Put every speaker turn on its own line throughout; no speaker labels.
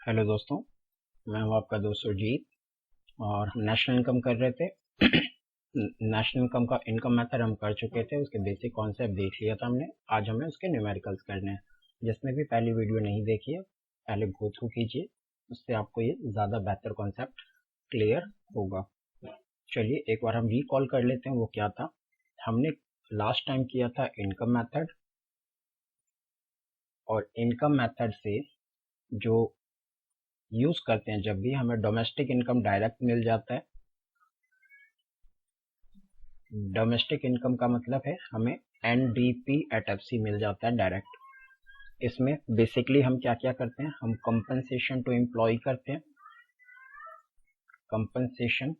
Hello दोस्तों, मैं हूं आपका दोस्त सुरजीत और हम नेशनल इनकम कर रहे थे। नेशनल इनकम का इनकम मेथड हम कर चुके थे, उसके बेसिक कॉन्सेप्ट देख लिया था हमने। आज हमें उसके न्यूमेरिकल्स करने हैं। जिसने भी पहली वीडियो नहीं देखी है, पहले गो थ्रू कीजिए, उससे आपको ये ज़्यादा बेहतर कॉन्सेप्ट क्लियर होगा। चलिए एक बार हम रिकॉल कर लेते हैं वो क्या था। हमने लास्ट टाइम किया था इनकम मेथड, और इनकम मेथड से जो यूज करते हैं जब भी हमें डोमेस्टिक इनकम डायरेक्ट मिल जाता है। डोमेस्टिक इनकम का मतलब है हमें एनडीपी एट एफसी मिल जाता है डायरेक्ट। इसमें बेसिकली हम क्या क्या करते हैं, हम कंपनसेशन टू एम्प्लॉय करते हैं। कंपनसेशन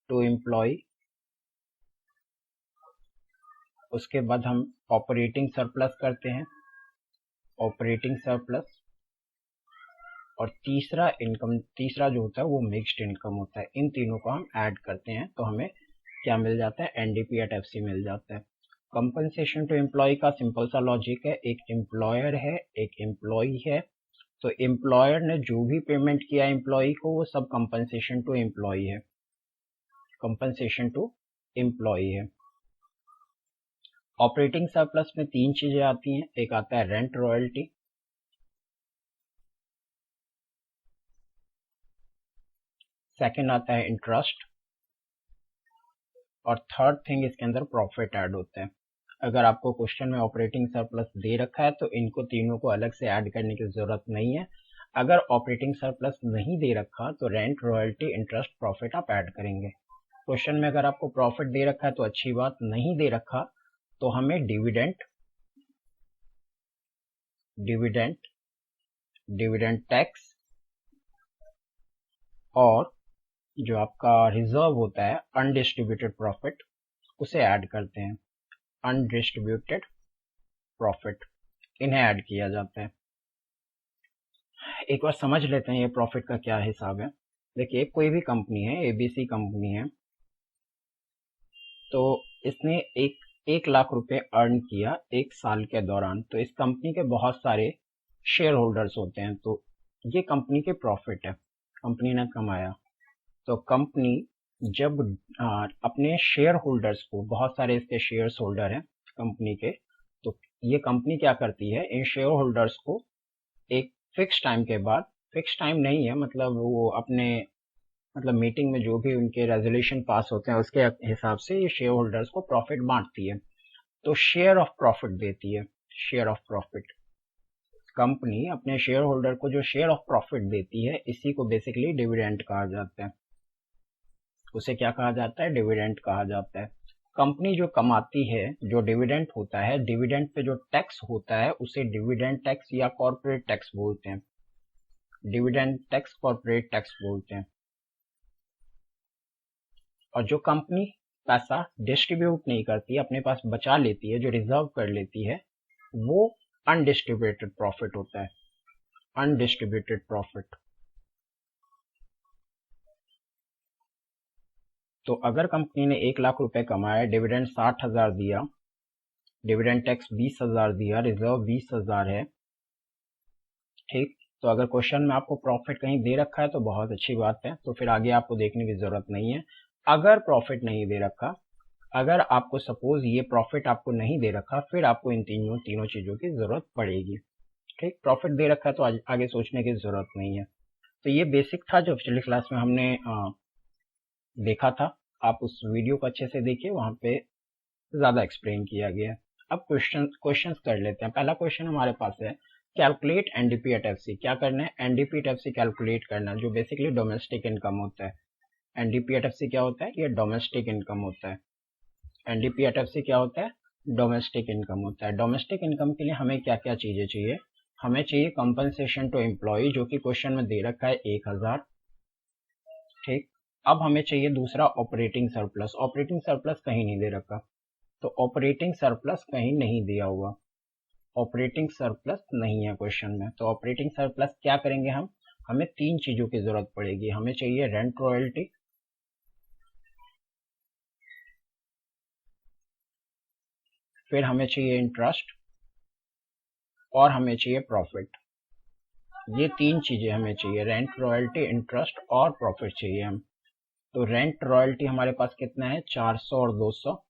टू एम्प्लॉय, उसके बाद हम ऑपरेटिंग सरप्लस करते हैं, ऑपरेटिंग सरप्लस। और तीसरा जो होता है वो मिक्स्ड इनकम होता है। इन तीनों को हम ऐड करते हैं तो हमें क्या मिल जाता है, एनडीपी एट एफसी मिल जाता है। कंपनसेशन टू एम्प्लॉय का सिंपल सा लॉजिक है, एक एम्प्लॉयर है, एक एम्प्लॉय है। तो एम्प्लॉयर ने जो भी पेमेंट किया एम्प्लॉय को वो सब कंपनसेशन टू एम्प्लॉय है, कंपनसेशन टू एम्प्लॉय है। ऑपरेटिंग सरप्लस में तीन चीजें आती हैं, एक आता है रेंट रॉयल्टी, सेकंड आता है इंटरेस्ट, और थर्ड थिंग इसके अंदर प्रॉफिट ऐड होता है। अगर आपको क्वेश्चन में ऑपरेटिंग सरप्लस दे रखा है तो इनको तीनों को अलग से ऐड करने की जरूरत नहीं है। अगर ऑपरेटिंग सरप्लस नहीं दे रखा तो रेंट रॉयल्टी इंटरेस्ट प्रॉफिट आप ऐड करेंगे। क्वेश्चन में अगर आपको प्रॉफिट दे रखा है तो अच्छी बात, नहीं दे रखा तो हमें डिविडेंड डिविडेंड डिविडेंड टैक्स और जो आपका रिजर्व होता है अनडिस्ट्रीब्यूटेड प्रॉफिट, उसे ऐड करते हैं। अनडिस्ट्रीब्यूटेड प्रॉफिट, इन्हें ऐड किया जाता है। एक बार समझ लेते हैं ये प्रॉफिट का क्या हिसाब है। देखिए कोई भी कंपनी है, एबीसी कंपनी है, तो इसने एक लाख रुपए अर्न किया एक साल के दौरान। तो इस कंपनी के बहुत सारे शेयर होल्डर्स होते हैं, तो ये कंपनी के प्रॉफिट है, कंपनी ने कमाया। तो कंपनी जब अपने शेयर होल्डर्स को, बहुत सारे इसके शेयर होल्डर हैं कंपनी के, तो ये कंपनी क्या करती है, इन शेयर होल्डर्स को एक फिक्स टाइम के बाद, फिक्स टाइम नहीं है मतलब वो अपने मतलब मीटिंग में जो भी उनके रेजोल्यूशन पास होते हैं उसके हिसाब से ये शेयर होल्डर्स को प्रॉफिट बांटती है। तो शेयर ऑफ प्रॉफिट देती है, शेयर ऑफ प्रॉफिट। कंपनी अपने शेयर होल्डर को जो शेयर ऑफ प्रॉफिट देती है, इसी को बेसिकली डिविडेंड कहा जाता है। उसे क्या कहा जाता है, डिविडेंड कहा जाता है। कंपनी जो कमाती है, जो डिविडेंड होता है, डिविडेंड पे जो टैक्स होता है उसे डिविडेंड टैक्स या कॉर्पोरेट टैक्स बोलते हैं। डिविडेंड टैक्स, कॉर्पोरेट टैक्स बोलते हैं। और जो कंपनी पैसा डिस्ट्रीब्यूट नहीं करती, अपने पास बचा लेती है, जो रिजर्व कर लेती है, वो अनडिस्ट्रीब्यूटेड प्रॉफिट होता है। Undistributed profit. तो अगर कंपनी ने 1 लाख रुपए कमाए, डिविडेंड 60,000 दिया, डिविडेंड टैक्स 20,000 दिया, रिजर्व 20,000 है, ठीक। तो अगर क्वेश्चन में आपको प्रॉफिट कहीं दे रखा है तो बहुत अच्छी बात है, तो फिर आगे आपको देखने की जरूरत नहीं है। अगर प्रॉफिट नहीं दे रखा, अगर आपको सपोज ये प्रॉफिट आपको नहीं दे रखा, फिर आपको इन तीनों चीजों की जरूरत पड़ेगी, ठीक। प्रॉफिट दे रखा है तो आगे सोचने की जरूरत नहीं है। तो ये बेसिक था जो पिछली क्लास में हमने देखा था। आप उस वीडियो को अच्छे से देखिए, वहां पे ज्यादा एक्सप्लेन किया गया है। अब क्वेश्चंस कर लेते हैं। पहला क्वेश्चन हमारे पास है, कैलकुलेट एनडीपी एट एफसी। क्या करना है, एनडीपी एट एफसी कैलकुलेट करना, जो बेसिकली डोमेस्टिक इनकम होता है। एनडीपी एट एफसी क्या होता है, ये डोमेस्टिक इनकम होता है। एनडीपी एट एफसी क्या होता है, डोमेस्टिक इनकम होता है। डोमेस्टिक इनकम के लिए हमें क्या क्या चीजें चाहिए, हमें चाहिए कंपनसेशन टू एम्प्लॉय, जो कि क्वेश्चन में दे रखा है 1,000, ठीक। अब हमें चाहिए दूसरा ऑपरेटिंग सरप्लस। ऑपरेटिंग सरप्लस कहीं नहीं दे रखा, तो ऑपरेटिंग सरप्लस कहीं नहीं दिया हुआ, ऑपरेटिंग सरप्लस नहीं है क्वेश्चन में। तो ऑपरेटिंग सरप्लस क्या करेंगे हम, हमें तीन चीजों की जरूरत पड़ेगी। हमें चाहिए रेंट रॉयल्टी, फिर हमें चाहिए इंटरेस्ट, और हमें चाहिए प्रॉफिट। ये तीन चीजें हमें चाहिए, रेंट, रॉयल्टी, इंटरेस्ट और प्रॉफिट चाहिए हम। तो रेंट रॉयल्टी हमारे पास कितना है, 400 और 200।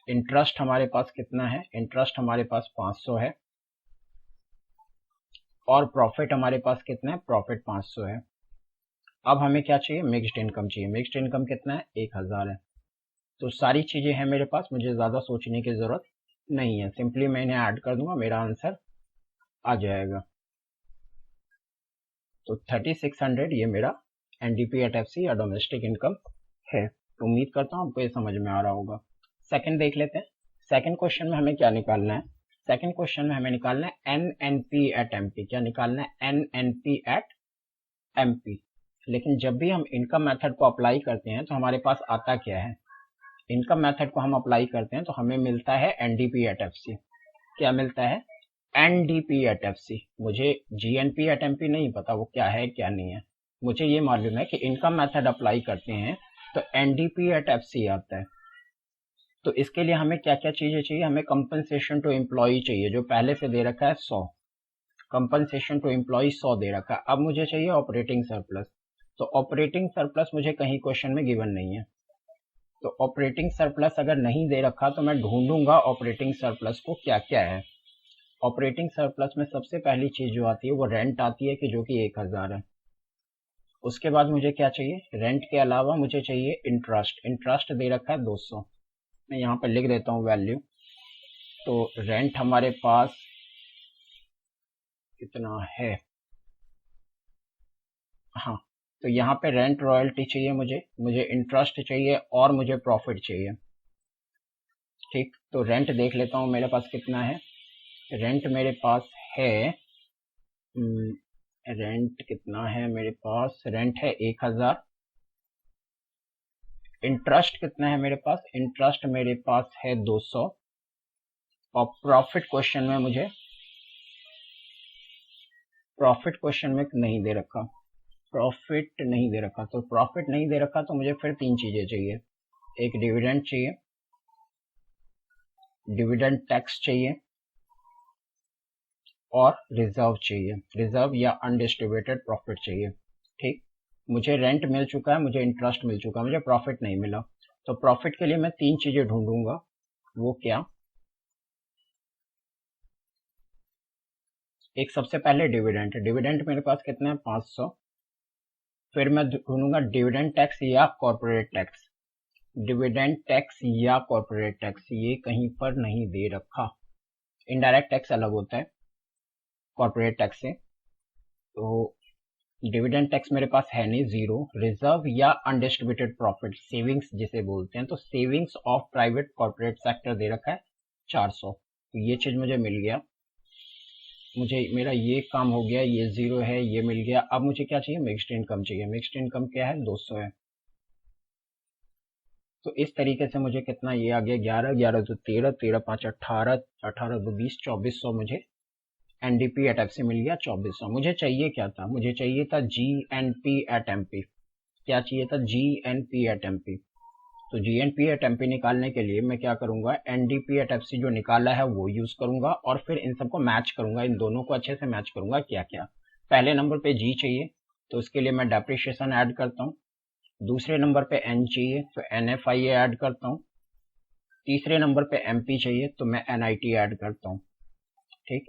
इंटरेस्ट हमारे पास कितना है, इंटरेस्ट हमारे पास 500 है। और प्रॉफिट हमारे पास कितना है, प्रॉफिट 500 है। अब हमें क्या चाहिए, मिक्स्ड इनकम चाहिए। मिक्स्ड इनकम कितना है, 1000 है। तो सारी चीजें हैं मेरे पास, मुझे ज्यादा सोचने की जरूरत नहीं है, सिंपली मैं इन्हें ऐड कर दूंगा, मेरा आंसर आ जाएगा। तो 3600 ये मेरा NDP@FC या डोमेस्टिक इनकम है। तो उम्मीद करता हूँ आपको ये समझ में आ रहा होगा। सेकंड देख लेते हैं। सेकंड क्वेश्चन में हमें क्या निकालना है, सेकंड क्वेश्चन में हमें निकालना है NNP@MP। क्या निकालना है, NNP@MP। लेकिन जब भी हम इनकम मेथड को अप्लाई करते हैं तो हमारे पास आता क्या है, इनकम मेथड को हम अप्लाई करते हैं तो हमें मिलता है NDP@FC। क्या मिलता है, NDP@FC। मुझे GNP@MP नहीं पता वो क्या है क्या नहीं है, मुझे ये मालूम है कि इनकम मेथड अप्लाई करते हैं तो NDP@FC आता है। तो इसके लिए हमें क्या क्या चीजें चाहिए, हमें कंपनसेशन टू एम्प्लॉय चाहिए जो पहले से दे रखा है 100, कंपनसेशन टू एम्प्लॉय 100 दे रखा है। अब मुझे चाहिए ऑपरेटिंग सरप्लस। तो ऑपरेटिंग सरप्लस मुझे कहीं क्वेश्चन में गिवन नहीं है, तो ऑपरेटिंग सरप्लस अगर नहीं दे रखा तो मैं ढूंढूंगा ऑपरेटिंग सरप्लस को क्या क्या है। ऑपरेटिंग सरप्लस में सबसे पहली चीज जो आती है वो रेंट आती है कि जो कि 1000 है। उसके बाद मुझे क्या चाहिए, रेंट के अलावा मुझे चाहिए इंटरेस्ट। इंटरेस्ट दे रखा है 200, मैं यहाँ पे लिख देता हूँ वैल्यू। तो रेंट हमारे पास कितना है, हाँ, तो यहाँ पे रेंट रॉयल्टी चाहिए मुझे इंटरेस्ट चाहिए और मुझे प्रॉफिट चाहिए। ठीक, तो रेंट देख लेता हूँ मेरे पास कितना है। रेंट मेरे पास है, रेंट कितना है मेरे पास, रेंट है 1000। इंटरेस्ट कितना है मेरे पास, इंटरेस्ट मेरे पास है 200। और प्रॉफिट क्वेश्चन में मुझे, प्रॉफिट क्वेश्चन में नहीं दे रखा, प्रॉफिट नहीं दे रखा। तो प्रॉफिट नहीं दे रखा तो मुझे फिर तीन चीजें चाहिए, एक डिविडेंड चाहिए, डिविडेंड टैक्स चाहिए और रिजर्व चाहिए, रिजर्व या अनडिस्ट्रीब्यूटेड प्रॉफिट चाहिए। ठीक, मुझे रेंट मिल चुका है, मुझे इंटरेस्ट मिल चुका है, मुझे प्रॉफिट नहीं मिला। तो प्रॉफिट के लिए मैं तीन चीजें ढूंढूंगा, वो क्या, एक सबसे पहले डिविडेंड। डिविडेंड मेरे पास कितना है, 500। फिर मैं ढूंढूंगा डिविडेंड टैक्स या कॉर्पोरेट टैक्स। डिविडेंड टैक्स या कॉर्पोरेट टैक्स ये कहीं पर नहीं दे रखा, इनडायरेक्ट टैक्स अलग होता है कॉर्पोरेट टैक्स से। तो डिविडेंड टैक्स मेरे पास है नहीं, जीरो। रिजर्व या अनडिस्ट्रीब्यूटेड प्रॉफिट, सेविंग्स जिसे बोलते हैं, तो savings of private corporate sector दे रखा है 400। तो ये चीज मुझे मिल गया, मुझे मेरा ये काम हो गया, ये जीरो है, ये मिल गया। अब मुझे क्या चाहिए, मिक्स्ड इनकम चाहिए। मिक्स्ड इनकम क्या है, 200 है। तो इस तरीके से मुझे कितना ये आ गया, 11, 11 तो 13, 13 5 18, 18 तो 20, 2400 मुझे NDP@FC मिल गया 2400। मुझे चाहिए क्या था, मुझे चाहिए था GNP@MP। क्या चाहिए था, GNP@MP। तो GNP@MP निकालने के लिए मैं क्या करूंगा, NDP@FC जो निकाला है वो यूज करूंगा और फिर इन सबको मैच करूंगा, इन दोनों को अच्छे से मैच करूंगा। क्या क्या, पहले नंबर पे G चाहिए तो उसके लिए मैं डेप्रिशिएशन ऐड करता हूँ। दूसरे नंबर पे N चाहिए तो NFIA ऐड करता हूँ। तीसरे नंबर पे MP चाहिए तो मैं NIT ऐड करता हूँ। ठीक,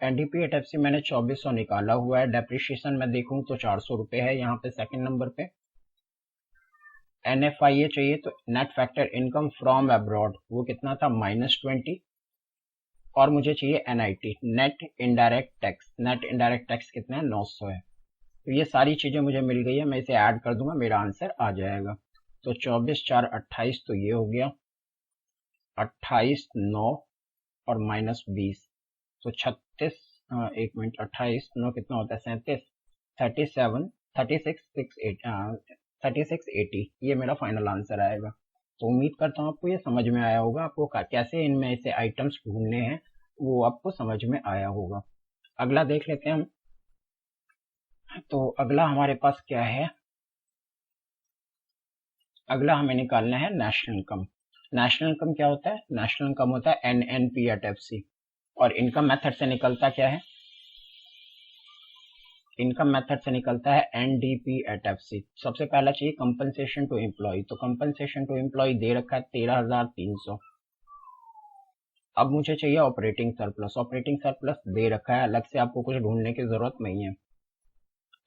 NDP@FC मैंने 2400 निकाला हुआ है। डेप्रिशिएशन में देखूं तो 400 रुपए है यहाँ पे सेकंड नंबर पे। NFIA चाहिए तो net factor income from abroad, वो कितना था, -20। और मुझे चाहिए NIT, net indirect tax. Net indirect tax कितना है, 900 है। तो ये सारी चीजें मुझे मिल गई है, मैं इसे ऐड कर दूंगा, मेरा आंसर आ जाएगा। तो 24 4 28, तो ये हो गया 28 9 और -20, तो 36, एक मिनट, 28 9 कितना होता है, 37, 37 3680, ये मेरा फाइनल आंसर आएगा। तो उम्मीद करता हूँ आपको ये समझ में आया होगा, आपको कैसे इनमें से आइटम्स ढूंढने हैं वो आपको समझ में आया होगा। अगला देख लेते हैं हम। तो अगला हमारे पास क्या है, अगला हमें निकालना है नेशनल इनकम। नेशनल इनकम क्या होता है, नेशनल इनकम होता है NNP@FC। और इनकम मेथड से निकलता क्या है, इनकम मेथड से निकलता है NDP@FC। सबसे पहला चाहिए कंपनसेशन टू एम्प्लॉय, तो कंपनसेशन टू एम्प्लॉय दे रखा है 13,300। अब मुझे चाहिए ऑपरेटिंग सरप्लस, ऑपरेटिंग सरप्लस दे रखा है, अलग से आपको कुछ ढूंढने की जरूरत नहीं है।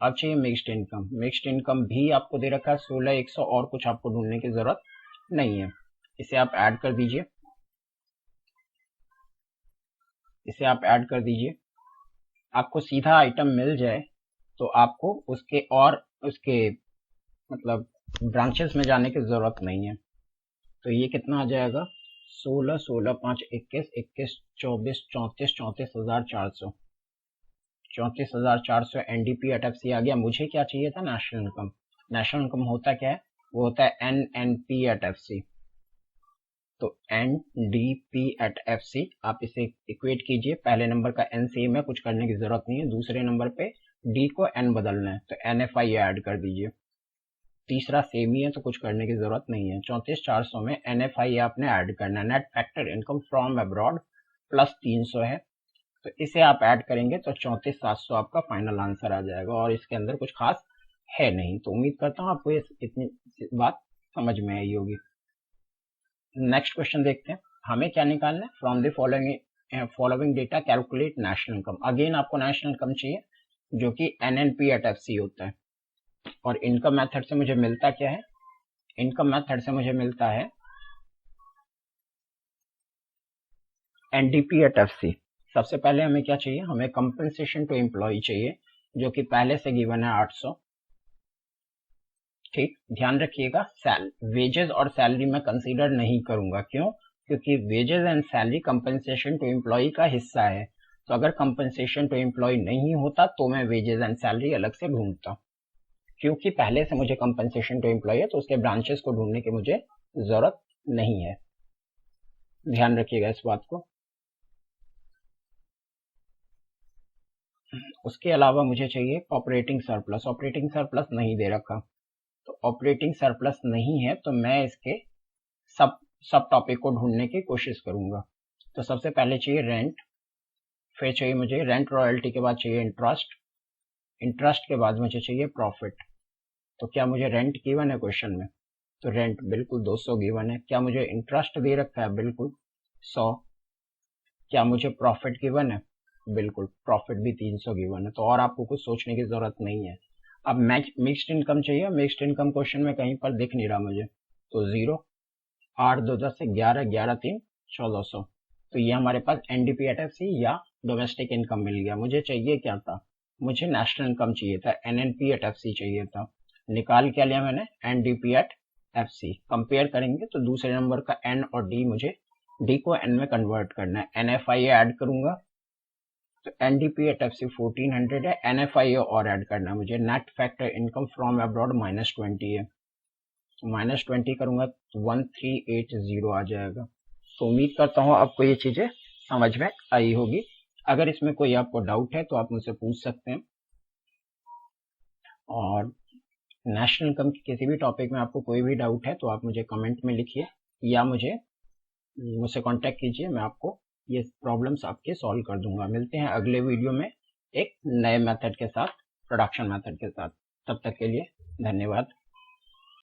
अब चाहिए मिक्स्ड इनकम, मिक्स्ड इनकम भी आपको दे रखा है 16,100, और कुछ आपको ढूंढने की जरूरत नहीं है। इसे आप ऐड कर दीजिए, इसे आप ऐड कर दीजिए, आपको सीधा आइटम मिल जाए तो आपको उसके और उसके मतलब ब्रांचेस में जाने की जरूरत नहीं है। तो ये कितना आ जाएगा, 16, 16, 5, 21, 21, 24, 34, 34,400, 34,400 NDP@FC आ गया। मुझे क्या चाहिए था, नेशनल इनकम। नेशनल इनकम होता क्या है, वो होता है NNP@FC। तो NDP@FC आप इसे इक्वेट कीजिए, पहले नंबर का N सेम है, कुछ करने की जरूरत नहीं है, दूसरे नंबर पे D को N बदलना है तो NFI ऐड कर दीजिए, तीसरा सेम ही है तो कुछ करने की जरूरत नहीं है। 34,400 में NFI आपने ऐड करना है, net factor income from abroad plus 300 है, तो इसे आप ऐड करेंगे तो 34,700 आपका फाइनल आंसर आ जाएगा, और इसके अंदर कुछ खास है नहीं। तो उम्मीद करता हूँ आपको ये इतनी बात समझ में आई होगी। नेक्स्ट क्वेश्चन देखते हैं, हमें क्या निकालना है, from the following data calculate national income. Again आपको नेशनल इनकम चाहिए जो कि NNP@FC होता है, और इनकम मेथड से मुझे मिलता क्या है, इनकम मेथड से मुझे मिलता है NDP@FC। सबसे पहले हमें क्या चाहिए, हमें कंपनसेशन टू एम्प्लॉय चाहिए जो कि पहले से गिवन है 800। ठीक, ध्यान रखिएगा, वेजेस और सैलरी मैं कंसीडर नहीं करूंगा, क्यों, क्योंकि wages and salary compensation to employ का हिस्सा है। तो अगर कंपनसेशन टू एम्प्लॉय नहीं होता तो मैं वेजेस एंड सैलरी अलग से ढूंढता, क्योंकि पहले से मुझे कंपनसेशन टू एम्प्लॉय है तो उसके ब्रांचेस को ढूंढने की मुझे जरूरत नहीं है। ध्यान रखिएगा इस बात को। उसके अलावा मुझे चाहिए ऑपरेटिंग सरप्लस, ऑपरेटिंग सरप्लस नहीं दे रखा, तो ऑपरेटिंग सरप्लस नहीं है तो मैं इसके सब सब टॉपिक को ढूंढने की कोशिश करूंगा। तो सबसे पहले चाहिए रेंट, फिर चाहिए मुझे रेंट रॉयल्टी, के बाद चाहिए इंटरेस्ट, इंटरेस्ट के बाद मुझे चाहिए प्रॉफिट। तो क्या मुझे रेंट गिवन है क्वेश्चन में, तो रेंट बिल्कुल 200 गिवन है। क्या मुझे इंटरेस्ट दे रखा है, बिल्कुल 100। क्या मुझे प्रॉफिट गिवन है, बिल्कुल प्रॉफिट भी 300 गिवन है। तो और आपको कुछ सोचने की जरूरत नहीं है। अब मिक्स्ड इनकम चाहिए, मिक्स्ड इनकम क्वेश्चन में कहीं पर दिख नहीं रहा मुझे, तो 0, 8, 2, 10 से 11, 11, 3, 1400। तो ये हमारे पास NDP@FC या डोमेस्टिक इनकम मिल गया। मुझे चाहिए क्या था, मुझे नेशनल इनकम चाहिए था, NNP@FC चाहिए था। निकाल क्या लिया मैंने, NDP@FC। कंपेयर करेंगे तो दूसरे नंबर का N और D, मुझे D को N में कन्वर्ट करना है, NFI ऐड करूंगा तो NDP@FC 1400 है, NFI और ऐड करना है मुझे, net factor income from abroad -20 है, -20 करूंगा तो 1380 आ जाएगा। तो उम्मीद करता हूँ आपको ये चीजें समझ में आई होगी। अगर इसमें कोई आपको डाउट है तो आप मुझसे पूछ सकते हैं, और नेशनल इनकम के किसी भी टॉपिक में आपको कोई भी डाउट है तो आप मुझे कमेंट में लिखिए या मुझसे कांटेक्ट कीजिए, मैं आपको ये प्रॉब्लम्स आपके सॉल्व कर दूंगा। मिलते हैं अगले वीडियो में एक नए मेथड के साथ, प्रोडक्शन मेथड के साथ। तब तक के लिए धन्यवाद।